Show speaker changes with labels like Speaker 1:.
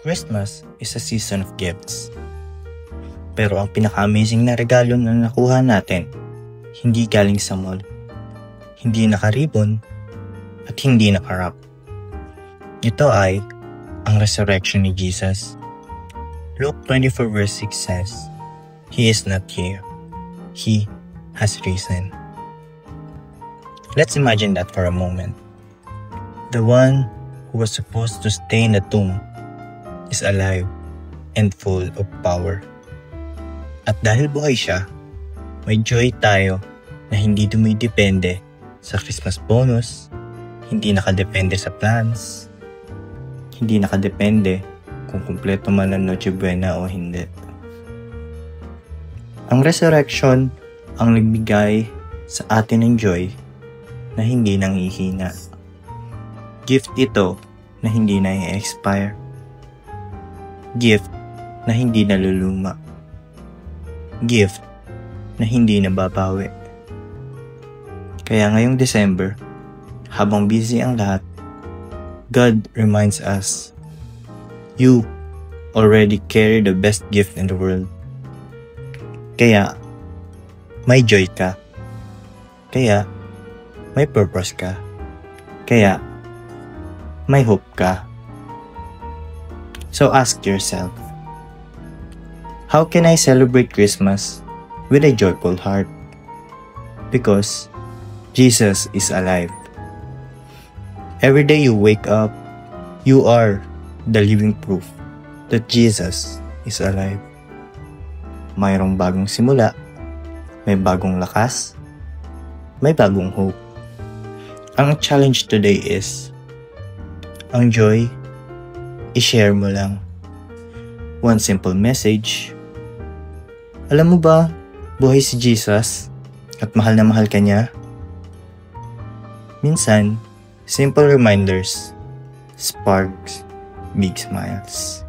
Speaker 1: Christmas is a season of gifts. Pero ang pinaka-amazing na regalo na nakuha natin, hindi galing sa mall, hindi naka-ribbon, at hindi naka-wrap. Ito ay ang resurrection ni Jesus. Luke 24 verse 6 says, He is not here. He has risen. Let's imagine that for a moment. The one who was supposed to stay in the tomb is alive and full of power. At dahil buhay siya, may joy tayo na hindi dumidepende sa Christmas bonus, hindi nakadepende sa plans, hindi nakadepende kung kumpleto man ang Noche Buena o hindi. Ang resurrection ang nagbigay sa atin ng joy na hindi nanghihina. Gift ito na hindi na-expire. Gift na hindi naluluma. Gift na hindi nababawi. Kaya ngayong December, habang busy ang lahat, God reminds us, you already carry the best gift in the world. Kaya, may joy ka. Kaya, may purpose ka. Kaya, may hope ka. So ask yourself, how can I celebrate Christmas with a joyful heart? Because Jesus is alive. Every day you wake up, you are the living proof that Jesus is alive. Mayroong bagong simula, may bagong lakas, may bagong hope. Ang challenge today is, ang joy, i-share mo lang. One simple message. Alam mo ba, buhay si Jesus at mahal na mahal ka niya? Minsan, simple reminders sparks big smiles.